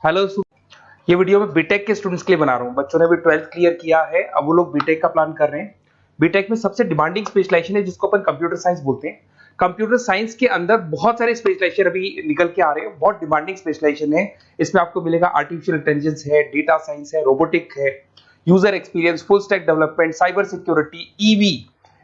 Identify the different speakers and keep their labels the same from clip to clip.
Speaker 1: Hello ये video मैं BTech के स्टूडेंट्स के लिए बना रहा हूँ। बच्चों ने अभी 12th क्लियर किया है, अब वो लोग बीटेक का प्लान कर रहे हैं। बीटेक में सबसे डिमांडिंग स्पेशलाइजेशन है जिसको अपन कंप्यूटर साइंस बोलते हैं। कंप्यूटर साइंस के अंदर बहुत सारे स्पेशलाइजेशन अभी निकल के आ रहे हैं, बहुत डिमांडिंग स्पेशलाइजेशन है। इसमें आपको मिलेगा आर्टिफिशियल इंटेलिजेंस है, डेटा साइंस है, रोबोटिक है, user experience, full stack development, cyber security, EV,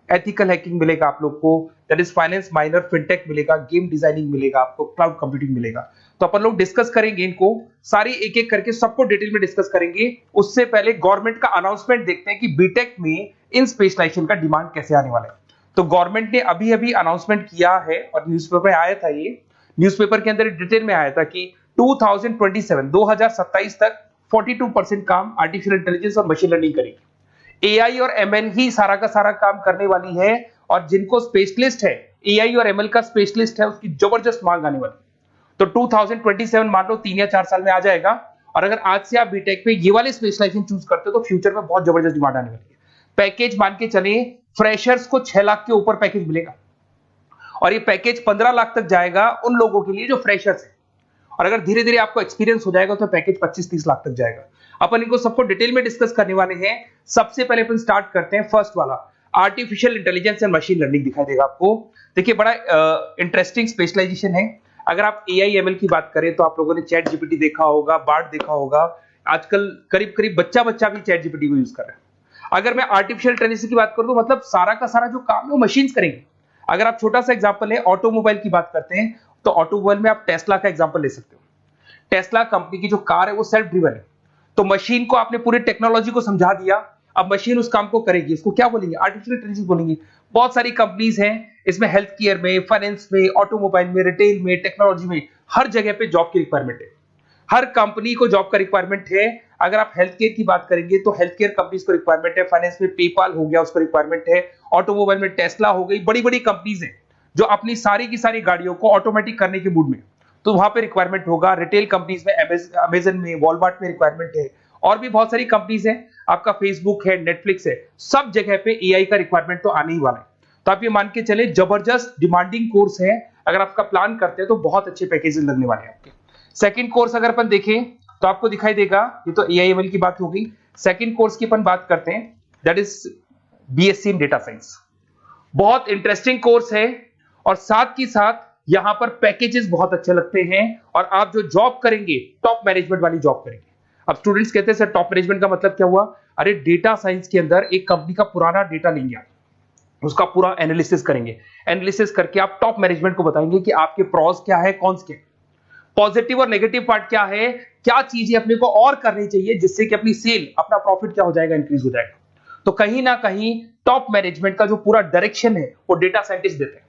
Speaker 1: ethical hacking मिलेगा आप लोग को, that is finance minor, fintech मिलेगा, गेम डिजाइनिंग मिलेगा, आपको क्लाउड कंप्यूटिंग मिलेगा। तो अपन लोग डिस्कस करेंगे इनको सारी एक एक करके, सबको डिटेल में डिस्कस करेंगे। उससे पहले गवर्नमेंट का अनाउंसमेंट देखते हैं कि बीटेक में इन स्पेशलाइजेशन का डिमांड कैसे आने वाला है। तो गवर्नमेंट ने अभी अभी अनाउंसमेंट किया है और न्यूज़पेपर में आया था, ये न्यूज़पेपर के अंदर डिटेल में आया था कि 2027 तक 42% काम आर्टिफिशियल इंटेलिजेंस और मशीन लर्निंग करेगी। एआई और एमएल ही सारा का सारा काम करने वाली है, और जिनको स्पेशलिस्ट है, एआई और एमएल का स्पेशलिस्ट है, उसकी जबरदस्त मांग आने वाली। तो 2027 मान लो 3 या 4 साल में आ जाएगा। और अगर आज से आप बीटेक में ये वाले स्पेशलाइजेशन चूज करते हो तो फ्यूचर में बहुत जबरदस्त डिमांड आने वाली है। पैकेज मान के चले, फ्रेशर्स को 6 लाख के ऊपर पैकेज मिलेगा, और ये पैकेज 15 लाख तक जाएगा उन लोगों के लिए जो फ्रेशर्स है। और अगर धीरे धीरे आपको एक्सपीरियंस हो जाएगा तो पैकेज 25-30 लाख तक जाएगा। अपन इनको सबको डिटेल में डिस्कस करने वाले हैं। सबसे पहले अपन स्टार्ट करते हैं फर्स्ट वाला, artificial intelligence and machine learning दिखाई देगा आपको। देखिए बड़ा इंटरेस्टिंग स्पेशलाइजेशन है। अगर आप एआई एमएल की बात करें तो आप लोगों ने चैट जीपीटी देखा होगा, बार्ड देखा होगा। आजकल करीब करीब बच्चा भी चैट जीपीटी को यूज कर रहा है। अगर मैं आर्टिफिशियल इंटेलिजेंस की बात करूं तो मतलब सारा का सारा जो काम है वो मशीन्स करेंगे। अगर आप छोटा सा एग्जांपल है, ऑटोमोबाइल की बात करते हैं तो ऑटोमोबाइल में आप टेस्ला का एग्जांपल ले सकते हो। टेस्ला कंपनी की जो कार है वो सेल्फ ड्रिवन है। तो मशीन को आपने पूरी टेक्नोलॉजी को समझा दिया, अब मशीन उस काम को करेगी। इसको क्या बोलेंगे? आर्टिफिशियल इंटेलिजेंस बोलेंगे। बहुत सारी कंपनीज हैं इसमें, हेल्थ केयर में, फाइनेंस में, ऑटोमोबाइल में, रिटेल में, टेक्नोलॉजी में, हर जगह पे जॉब की रिक्वायरमेंट है। हर कंपनी को जॉब का रिक्वायरमेंट है। अगर आप हेल्थ केयर की बात करेंगे तो हेल्थ केयर कंपनीज को रिक्वायरमेंट है, फाइनेंस में पेपाल हो गया उसको रिक्वायरमेंट है, ऑटोमोबाइल में टेस्ला हो गई, बड़ी बड़ी कंपनीज हैं जो अपनी सारी की सारी गाड़ियों को ऑटोमेटिक करने के मूड में, तो वहां पे रिक्वायरमेंट होगा। रिटेल कंपनीज में अमेजन में, वॉलमार्ट में रिक्वायरमेंट है, और भी बहुत सारी कंपनीज हैं, आपका फेसबुक है, नेटफ्लिक्स है, सब जगह पे एआई का रिक्वायरमेंट तो आने ही वाला है। तो आप ये मान के चले जबरदस्त डिमांडिंग कोर्स है। अगर आपका प्लान करते हैं तो बहुत अच्छे पैकेजेस लगने वाले हैं आपके। सेकंड कोर्स अगर अपन देखें तो आपको दिखाई देगा, ये तो एआई एमएल की बात हो गई। सेकंड कोर्स की अपन बात करते हैं, that is BSc in data science. बहुत इंटरेस्टिंग कोर्स है, और साथ ही साथ यहां पर पैकेजेस बहुत अच्छे लगते हैं, और आप जो जॉब करेंगे टॉप मैनेजमेंट वाली जॉब करेंगे। अब स्टूडेंट्स कहते हैं सर टॉप मैनेजमेंट का मतलब क्या हुआ? अरे डेटा साइंस के अंदर एक कंपनी का पुराना डेटा लेंगे आप, उसका पूरा एनालिसिस करेंगे, एनालिसिस करके आप टॉप मैनेजमेंट को बताएंगे कि आपके प्रॉस क्या है, कॉन्स क्या है, पॉजिटिव और नेगेटिव पार्ट क्या है, क्या चीजें अपने को और करनी चाहिए जिससे कि अपनी सेल, अपना प्रॉफिट क्या हो जाएगा, इंक्रीज हो जाएगा। तो कहीं ना कहीं टॉप मैनेजमेंट का जो पूरा डायरेक्शन है वो डेटा साइंटिस्ट देते हैं।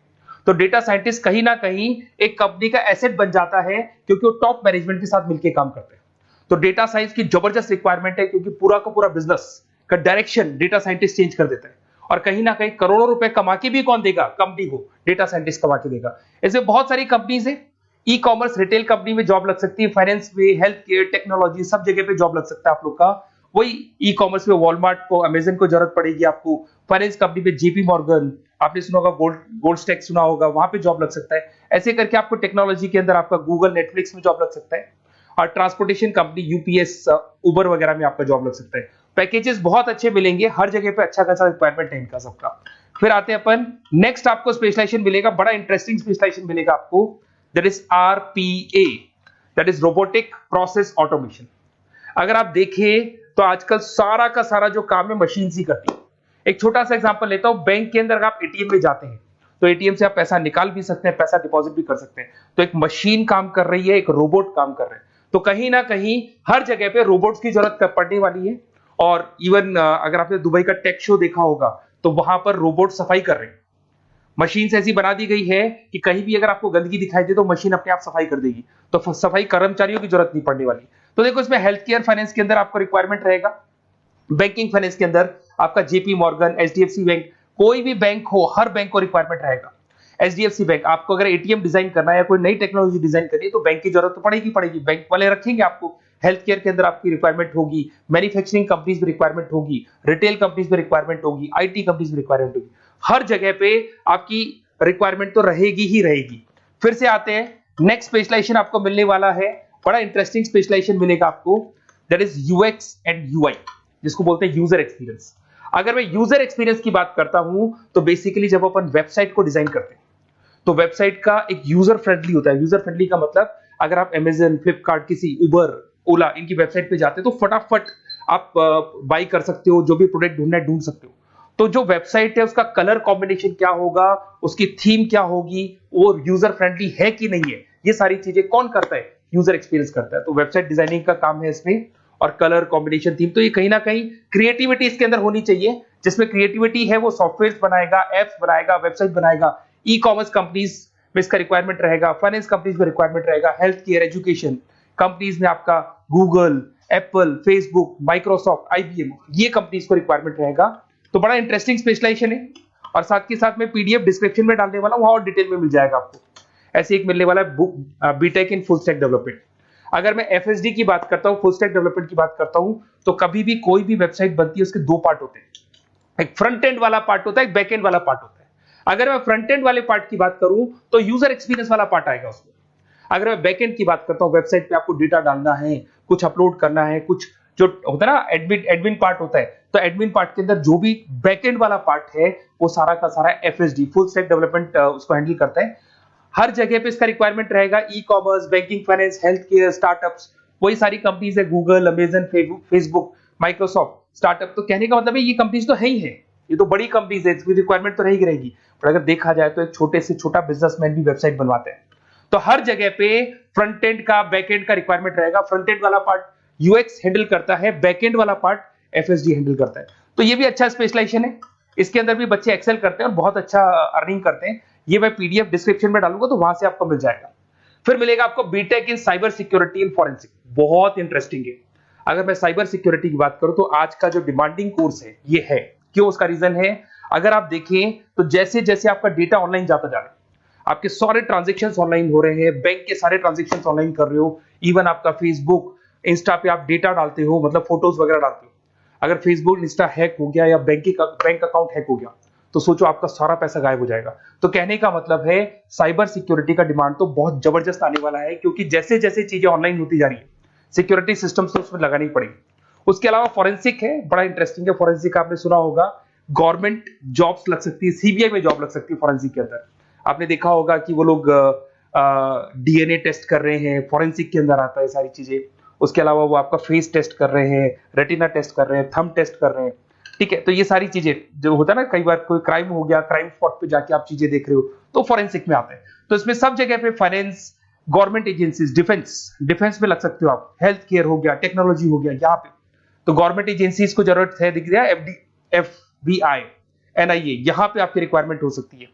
Speaker 1: तो डेटा साइंटिस्ट कहीं ना कहीं एक कंपनी का एसेट बन जाता है, क्योंकि वो टॉप मैनेजमेंट के साथ मिलकर काम करते हैं। तो डेटा साइंस की जबरदस्त रिक्वायरमेंट है, क्योंकि पूरा का पूरा बिजनेस का डायरेक्शन डेटा साइंटिस्ट चेंज कर देता है। और कहीं ना कहीं करोड़ों रुपए कमा के भी कौन देगा? कंपनी को डेटा साइंटिस्ट कमा के देगा। ऐसे बहुत सारी कंपनीज है, ई कॉमर्स, रिटेल कंपनी में जॉब लग सकती है, फाइनेंस में, हेल्थ केयर, टेक्नोलॉजी, सब जगह पे जॉब लग सकता है आप लोग का। वही ई कॉमर्स में वॉलमार्ट को, अमेजन को जरूरत पड़ेगी आपको। फाइनेंस कंपनी में जेपी मॉर्गन, आपने सुना होगा, गोल्ड स्टैक सुना होगा, वहां पे जॉब लग सकता है। ऐसे करके आपको टेक्नोलॉजी के अंदर आपका गूगल, नेटफ्लिक्स में जॉब लग सकता है। और ट्रांसपोर्टेशन कंपनी, यूपीएस, उबर वगैरह में आपका जॉब लग सकता है। पैकेजेस बहुत अच्छे मिलेंगे, हर जगह पे अच्छा खासा रिक्वायरमेंट है इनका सबका। फिर आते हैं अपन नेक्स्ट, आपको स्पेशलाइजेशन मिलेगा, बड़ा इंटरेस्टिंग स्पेशलाइजेशन मिलेगा आपको, that is RPA, that is robotic process automation. अगर आप देखें तो आजकल सारा का सारा जो काम है मशीन ही करती है। एक छोटा सा एग्जांपल लेता हूं, बैंक के अंदर आप एटीएम में जाते हैं तो एटीएम से आप पैसा निकाल भी सकते हैं, पैसा डिपॉजिट भी कर सकते हैं। तो एक मशीन काम कर रही है, एक रोबोट काम कर रहे हैं। तो कहीं ना कहीं हर जगह पे रोबोट्स की जरूरत पड़ने वाली है। और इवन अगर आपने दुबई का टेक शो देखा होगा तो वहां पर रोबोट सफाई कर रहे हैं। मशीन ऐसी बना दी गई है कि कहीं भी अगर आपको गंदगी दिखाई दे तो मशीन अपने आप सफाई कर देगी, तो सफाई कर्मचारियों की जरूरत नहीं पड़ने वाली। तो देखो इसमें हेल्थ केयर, फाइनेंस के अंदर आपको रिक्वायरमेंट रहेगा, बैंकिंग फाइनेंस के अंदर आपका जेपी मॉर्गन, एचडीएफसी बैंक, कोई भी बैंक हो, हर बैंक को रिक्वायरमेंट रहेगा। एचडीएफसी बैंक, आपको अगर एटीएम डिजाइन करना है या कोई नई टेक्नोलॉजी डिजाइन करनी है तो बैंक की जरूरत तो पड़ेगी, बैंक वाले रखेंगे आपको। हेल्थ केयर के अंदर आपकी रिक्वायरमेंट होगी, मैन्युफैक्चरिंग कंपनीज में रिक्वायरमेंट होगी, रिटेल कंपनीज में रिक्वायरमेंट होगी, आईटी कंपनीज में रिक्वायरमेंट होगी। हर जगह पे आपकी रिक्वायरमेंट तो रहेगी ही रहेगी। फिर से आते हैं, नेक्स्ट स्पेशलाइजेशन आपको मिलने वाला है बड़ा इंटरेस्टिंग स्पेशलाइजेशन मिलेगा आपको, that is UX and UI, जिसको बोलते हैं यूजर एक्सपीरियंस। अगर मैं यूजर एक्सपीरियंस की बात करता हूं तो बेसिकली जब अपन वेबसाइट को डिजाइन करते हैं तो वेबसाइट का एक यूजर फ्रेंडली होता है। यूजर फ्रेंडली का मतलब अगर आप अमेजन, फ्लिपकार्ट, किसी उबर, ओला इनकी वेबसाइट पे जाते हैं तो फटाफट आप बाई कर सकते हो, जो भी प्रोडक्ट ढूंढना है ढूंढ सकते हो। तो जो वेबसाइट है उसका कलर कॉम्बिनेशन क्या होगा, उसकी थीम क्या होगी, वो यूजर फ्रेंडली है कि नहीं है, ये सारी चीजें कौन करता है, यूजर एक्सपीरियंस करता है। तो वेबसाइट डिजाइनिंग का काम है इसमें, और कलर कॉम्बिनेशन, थीम, तो ये कहीं ना कहीं क्रिएटिविटी इसके अंदर होनी चाहिए। जिसमें क्रिएटिविटी है वो सॉफ्टवेयर बनाएगा, एप्स बनाएगा, वेबसाइट बनाएगा। ई कॉमर्स कंपनीज में इसका रिक्वायरमेंट रहेगा, फाइनेंस कंपनीज में रिक्वायरमेंट रहेगा, हेल्थ केयर, एजुकेशन कंपनीज में आपका Google, Apple, Facebook, Microsoft, IBM, ये कंपनीज को रिक्वायरमेंट रहेगा। तो बड़ा इंटरेस्टिंग स्पेशलाइजेशन है, और साथ के साथ में पीडीएफ डिस्क्रिप्शन में डालने वाला हूं, और डिटेल में मिल जाएगा आपको। ऐसे एक मिलने वाला है book, BTech in full stack development. अगर मैं एफएसडी की बात करता हूं, फुल स्टैक डेवलपमेंट की बात करता हूं, तो कभी भी कोई भी वेबसाइट बनती है उसके दो पार्ट होते हैं, एक फ्रंट एंड वाला पार्ट होता है, एक बैक एंड वाला पार्ट होता है। अगर मैं फ्रंट एंड वाले पार्ट की बात करूं तो यूजर एक्सपीरियंस वाला पार्ट आएगा उसमें। अगर मैं बैक एंड की बात करता हूं, वेबसाइट पे आपको डेटा डालना है, कुछ अपलोड करना है, कुछ जो होता है ना एडमिन पार्ट होता है, तो एडमिन पार्ट के अंदर जो भी बैक एंड वाला पार्ट है वो सारा का सारा एफएसडी, फुल स्टैक डेवलपमेंट, उसको हैंडल करता है। हर जगह पे इसका रिक्वायरमेंट रहेगा। E commerce, banking, finance, health care, startups, वही सारी कंपनीज है, Google, Amazon, Facebook, Microsoft, startup. तो कहने का मतलब है ये कंपनीज तो है ही है, ये तो बड़ी कंपनीज है, इसकी रिक्वायरमेंट तो रहेगी। पर अगर देखा जाए तो एक छोटे से छोटा बिजनेसमैन भी वेबसाइट बनवाते हैं। तो हर जगह पे फ्रंट एंड का, बैक एंड का रिक्वायरमेंट रहेगा। फ्रंट एंड वाला पार्ट यूएक्स हैंडल करता है, बैक एंड वाला पार्ट एफएसडी हैंडल करता है। तो ये भी अच्छा स्पेशलाइजेशन है, इसके अंदर भी बच्चे एक्सेल करते हैं और बहुत अच्छा अर्निंग करते हैं। ये मैं पीडीएफ डिस्क्रिप्शन में डालूंगा तो वहां से आपको मिल जाएगा। फिर मिलेगा आपको BTech in cyber security and forensic, बहुत इंटरेस्टिंग है। अगर मैं साइबर सिक्योरिटी की बात करूं तो आज का जो डिमांडिंग कोर्स है ये है। क्यों? उसका रीजन है, अगर आप देखें तो जैसे जैसे आपका डेटा ऑनलाइन जाता जा रहा है, आपके सारे ट्रांजेक्शन्स ऑनलाइन हो रहे हैं, बैंक के सारे ट्रांजेक्शन्स ऑनलाइन कर रहे हो, इवन आपका फेसबुक, इंस्टा पे आप डेटा डालते हो, मतलब फोटोज वगैरह डालते हो। अगर फेसबुक, इंस्टा हैक हो गया या बैंक अकाउंट हैक हो गया तो सोचो आपका सारा पैसा गायब हो जाएगा। तो कहने का मतलब है साइबर सिक्योरिटी का डिमांड तो बहुत जबरदस्त आने वाला है, क्योंकि जैसे जैसे चीजें ऑनलाइन होती जा रही है सिक्योरिटी सिस्टम्स तो उसमें लगानी पड़ेगी। उसके अलावा फॉरेंसिक है, बड़ा इंटरेस्टिंग है। फॉरेंसिक आपने सुना होगा, गवर्नमेंट जॉब्स लग सकती है, सीबीआई में जॉब लग सकती है फॉरेंसिक के अंदर। आपने देखा होगा कि वो लोग डीएनए टेस्ट कर रहे हैं, फॉरेंसिक के अंदर आता है सारी चीजें। उसके अलावा वो आपका फेस टेस्ट कर रहे हैं, रेटिना टेस्ट कर रहे हैं, थंब टेस्ट कर रहे हैं, ठीक है। तो ये सारी चीजें जो होता है ना, कई बार कोई क्राइम हो गया, क्राइम स्पॉट पे जाके आप चीजें देख रहे हो तो फॉरेंसिक में आता है। तो इसमें सब जगह पे फाइनेंस, गवर्नमेंट एजेंसीज, डिफेंस में लग सकते हो आप, हेल्थ केयर हो गया, टेक्नोलॉजी हो गया, यहाँ पे तो गवर्नमेंट एजेंसीज को जरूरत है, दिख रहा है, एफबीआई, एनआईए, यहाँ पे आपकी रिक्वायरमेंट हो सकती है।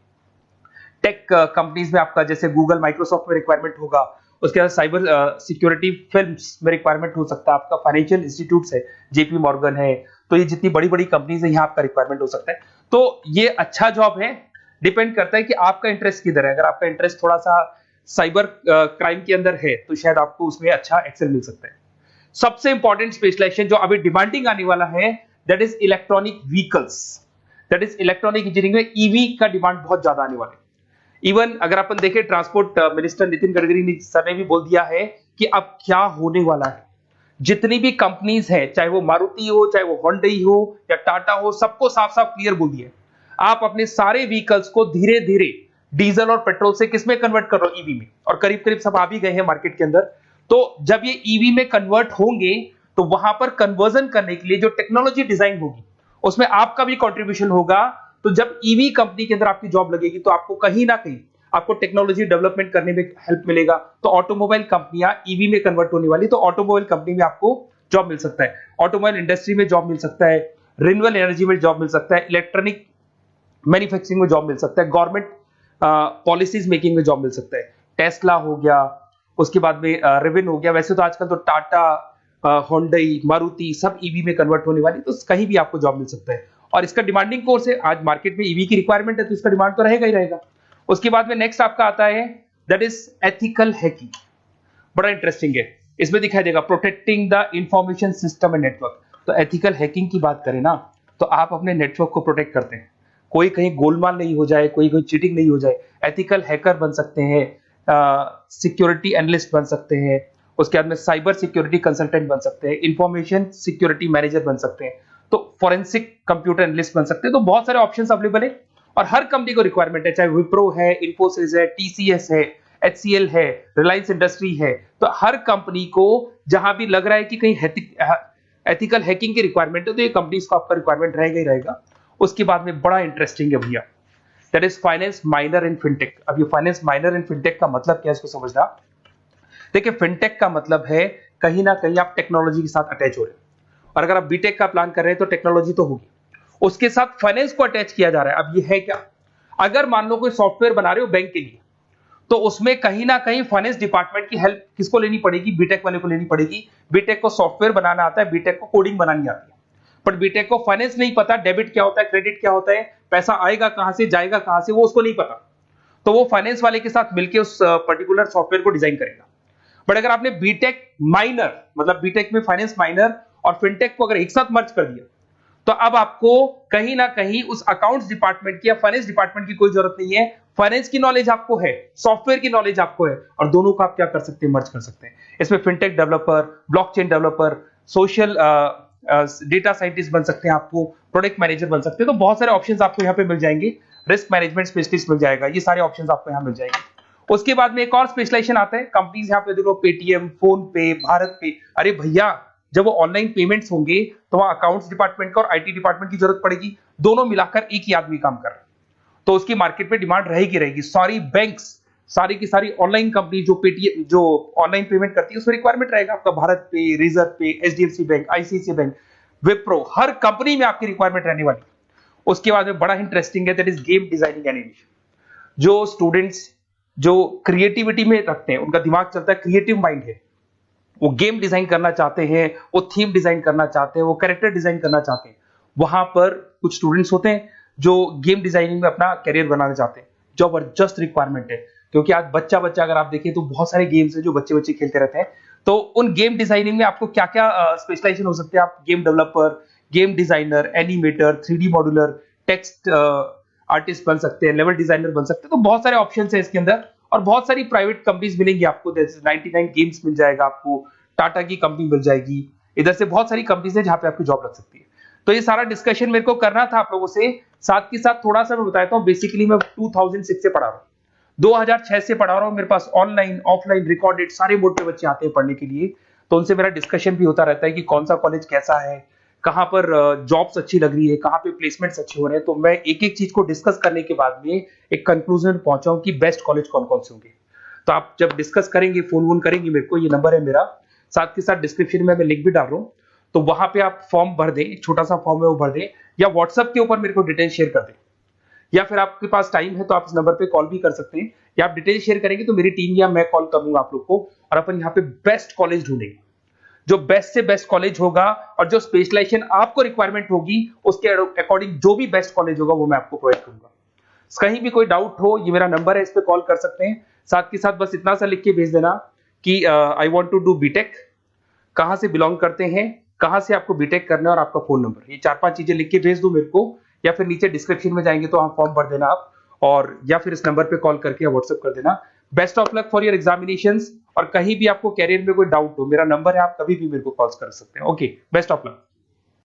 Speaker 1: टेक कंपनीज में आपका जैसे गूगल, माइक्रोसॉफ्ट में रिक्वायरमेंट होगा। उसके बाद साइबर सिक्योरिटी फिल्म्स में रिक्वायरमेंट हो सकता है आपका, फाइनेंशियल इंस्टीट्यूट्स है, जेपी मॉर्गन है, तो ये जितनी बड़ी बड़ी कंपनीज है यहाँ आपका रिक्वायरमेंट हो सकता है। तो ये अच्छा जॉब है, डिपेंड करता है कि आपका इंटरेस्ट किधर है। अगर आपका इंटरेस्ट थोड़ा सा साइबर क्राइम के अंदर है तो शायद आपको उसमें अच्छा एक्सेल मिल सकता है। सबसे इंपॉर्टेंट स्पेशलाइजेशन जो अभी डिमांडिंग आने वाला है, that is electronic vehicles, that is electronic engineering में ईवी का डिमांड बहुत ज्यादा आने वाला है। इवन अगर अपन देखें, transport minister Nitin Gadkari sir ने भी बोल दिया है कि अब क्या होने वाला है, जितनी भी कंपनीज है, चाहे वो मारुति हो, चाहे वो होंडई हो या टाटा हो, सबको साफ साफ क्लियर बोल दिया, आप अपने सारे व्हीकल्स को धीरे धीरे डीजल और पेट्रोल से किसमें कन्वर्ट कर रहे हो, ईवी में। और करीब करीब सब आ भी गए हैं मार्केट के अंदर। तो जब ये ईवी में कन्वर्ट होंगे तो वहां पर कन्वर्जन करने के लिए जो टेक्नोलॉजी डिजाइन होगी उसमें आपका भी कंट्रीब्यूशन होगा। तो जब ईवी कंपनी के अंदर आपकी जॉब लगेगी तो आपको कहीं ना कहीं आपको टेक्नोलॉजी डेवलपमेंट करने में हेल्प मिलेगा। तो ऑटोमोबाइल कंपनियां ईवी में कन्वर्ट होने वाली, तो ऑटोमोबाइल कंपनी में आपको जॉब मिल सकता है, ऑटोमोबाइल इंडस्ट्री में जॉब मिल सकता है, रिन्यूएबल एनर्जी में जॉब मिल सकता है, इलेक्ट्रॉनिक मैन्युफैक्चरिंग में जॉब मिल सकता है, गवर्नमेंट पॉलिसीज मेकिंग में जॉब मिल सकता है, टेस्ला हो गया, उसके बाद में रिविन हो गया। वैसे तो आजकल तो टाटा, होंडई, मारुति सब ईवी में कन्वर्ट होने वाली, तो कहीं भी आपको जॉब मिल सकता है। और इसका डिमांडिंग कोर्स है, आज मार्केट में ईवी की रिक्वायरमेंट है तो इसका डिमांड तो रहेगा ही रहेगा। उसके बाद में नेक्स्ट आपका आता है दैट इज एथिकल हैकिंग, बड़ा इंटरेस्टिंग है। इसमें दिखाई देगा protecting the information system and network. तो एथिकल हैकिंग की बात करें ना, तो आप अपने नेटवर्क को प्रोटेक्ट करते हैं, कोई कहीं गोलमाल नहीं हो जाए, कोई चीटिंग नहीं हो जाए। एथिकल हैकर बन सकते हैं, सिक्योरिटी एनालिस्ट बन सकते हैं, उसके बाद में साइबर सिक्योरिटी कंसल्टेंट बन सकते हैं, इंफॉर्मेशन सिक्योरिटी मैनेजर बन सकते हैं, तो फॉरेंसिक कंप्यूटर एनालिस्ट बन सकते हैं। तो बहुत सारे ऑप्शंस अवेलेबल है और हर कंपनी को रिक्वायरमेंट है, चाहे विप्रो है, इन्फोसिस है, टीसीएस है, एचसीएल है, रिलायंस इंडस्ट्री है। तो हर कंपनी को जहां भी लग रहा है कि कहीं एथिकल हैकिंग की रिक्वायरमेंट है तो ये कंपनीज को आपका रिक्वायरमेंट रहेगा ही रहेगा। उसके बाद में बड़ा इंटरेस्टिंग है भैया, that is finance minor in fintech. अब ये फाइनेंस माइनर इन फिनटेक का मतलब क्या है इसको समझना। देखिए फिनटेक का मतलब है कहीं ना कहीं आप टेक्नोलॉजी के साथ अटैच हो रहे हो, और अगर आप बीटेक का प्लान कर रहे हैं तो टेक्नोलॉजी तो होगी, उसके साथ फाइनेंस को अटैच किया जा रहा है। अब ये है क्या, अगर मान लो कोई सॉफ्टवेयर बना रहे हो बैंक के लिए, तो उसमें कहीं ना कहीं फाइनेंस डिपार्टमेंट की हेल्प किसको लेनी पड़ेगी, बीटेक वाले को लेनी पड़ेगी। बीटेक को सॉफ्टवेयर बनाना आता है, बीटेक को कोडिंग बनानी आती है, बट बीटेक को फाइनेंस नहीं पता, डेबिट क्या होता है, क्रेडिट क्या होता है, पैसा आएगा कहां से, जाएगा कहां से, वो उसको नहीं पता। तो वो फाइनेंस वाले के साथ मिलकर उस पर्टिकुलर सॉफ्टवेयर को डिजाइन करेगा। बट अगर आपने बीटेक माइनर, मतलब बीटेक में फाइनेंस माइनर और फिनटेक को अगर एक साथ मर्ज कर दिया, तो अब आपको कहीं ना कहीं उस अकाउंट्स डिपार्टमेंट की या फाइनेंस डिपार्टमेंट की कोई जरूरत नहीं है। फाइनेंस की नॉलेज आपको है, सॉफ्टवेयर की नॉलेज आपको है, और दोनों को आप क्या कर सकते हैं, मर्ज कर सकते हैं। इसमें fintech developer, blockchain developer, social data scientist बन सकते हैं, आपको प्रोडक्ट मैनेजर बन सकते हैं। तो बहुत सारे ऑप्शंस आपको यहाँ पे मिल जाएंगे, रिस्क मैनेजमेंट स्पेशलिस्ट मिल जाएगा, ये सारे ऑप्शंस आपको यहाँ मिल जाएंगे। उसके बाद में एक और स्पेशलाइजेशन आता है, कंपनीज यहाँ पे देखो पेटीएम, फोन पे, भारत पे। अरे भैया जब वो ऑनलाइन पेमेंट्स होंगे तो वहां अकाउंट्स डिपार्टमेंट का और आईटी डिपार्टमेंट की जरूरत पड़ेगी, दोनों मिलाकर एक ही आदमी काम कर रहा है, तो उसकी मार्केट में डिमांड रहेगी रहेगी। सारी बैंक्स, सारी की सारी ऑनलाइन कंपनी जो पेटीएम, जो ऑनलाइन पेमेंट करती है, उसमें रिक्वायरमेंट रहेगा आपका भारत पे, Razorpay, HDFC bank, ICICI bank, Wipro, हर कंपनी में आपकी रिक्वायरमेंट रहने वाली। उसके बाद में बड़ा इंटरेस्टिंग है, that is game designing animation. जो स्टूडेंट्स जो क्रिएटिविटी में रखते हैं, उनका दिमाग चलता है, क्रिएटिव माइंड है, वो गेम डिजाइन करना चाहते हैं, वो थीम डिजाइन करना चाहते हैं, वो कैरेक्टर डिजाइन करना चाहते हैं, वहां पर कुछ स्टूडेंट्स होते हैं जो गेम डिजाइनिंग में अपना करियर बनाना चाहते हैं। जबरदस्त रिक्वायरमेंट है, क्योंकि आज बच्चा बच्चा अगर आप देखें तो बहुत सारे गेम्स हैं जो बच्चे बच्चे खेलते रहते हैं। तो उन गेम डिजाइनिंग में आपको क्या क्या स्पेशलाइजेशन हो सकते हैं, आप game developer, game designer, animator, 3D modular, text artist बन सकते हैं, लेवल डिजाइनर बन सकते हैं। तो बहुत सारे ऑप्शन है इसके अंदर, और बहुत सारी प्राइवेट कंपनीज मिलेंगी आपको, जैसे 99 गेम्स मिल जाएगा आपको, टाटा की कंपनी मिल जाएगी, इधर से बहुत सारी कंपनीज है जहां पे आपकी जॉब लग सकती है। तो ये सारा डिस्कशन मेरे को करना था आप लोगों से, साथ के साथ थोड़ा सा मैं बताता हूँ। बेसिकली मैं 2006 से पढ़ा रहा हूँ, 2006 से पढ़ा रहा हूँ। मेरे पास ऑनलाइन ऑफलाइन रिकॉर्डेड सारे बोर्ड पे बच्चे आते हैं पढ़ने के लिए, तो उनसे मेरा डिस्कशन भी होता रहता है कि कौन सा कॉलेज कैसा है, कहाँ पर जॉब्स अच्छी लग रही है, कहाँ पे प्लेसमेंट्स अच्छे हो रहे हैं। तो मैं एक एक चीज को डिस्कस करने के बाद में एक कंक्लूजन पहुंचा हूं कि बेस्ट कॉलेज कौन कौन से होंगे। तो आप जब डिस्कस करेंगे, फोन वोन करेंगे मेरे को, ये नंबर है मेरा, साथ के साथ डिस्क्रिप्शन में मैं लिंक भी डाल रहा हूँ, तो वहां पे आप फॉर्म भर दें, एक छोटा सा फॉर्म है वो भर दें, या व्हाट्सएप के ऊपर मेरे को डिटेल शेयर कर दें, या फिर आपके पास टाइम है तो आप इस नंबर पे कॉल भी कर सकते हैं, या आप डिटेल शेयर करेंगे तो मेरी टीम या मैं कॉल करूंगा आप लोग को, और अपन यहाँ पे बेस्ट कॉलेज ढूंढेंगे, जो बेस्ट से बेस्ट कॉलेज होगा, और जो स्पेशलाइजेशन आपको रिक्वायरमेंट होगी उसके अकॉर्डिंग जो भी बेस्ट कॉलेज होगा वो मैं आपको प्रोवाइड करूंगा। कहीं भी कोई डाउट हो, ये मेरा नंबर है, इस पे कॉल कर सकते हैं। साथ के साथ बस इतना सा लिख के भेज देना कि I want to do BTech, कहां से बिलोंग करते हैं, कहां से आपको बीटेक करना है, और आपका फोन नंबर, ये 4-5 चीजें लिख के भेज दो मेरे को, या फिर नीचे डिस्क्रिप्शन में जाएंगे तो वहां फॉर्म भर देना आप, और या फिर इस नंबर पे कॉल करके या व्हाट्सएप कर देना। Best of luck for your examinations, और कहीं भी आपको कैरियर में कोई डाउट हो, मेरा नंबर है, आप कभी भी मेरे को कॉल कर सकते हैं। Okay, best of luck.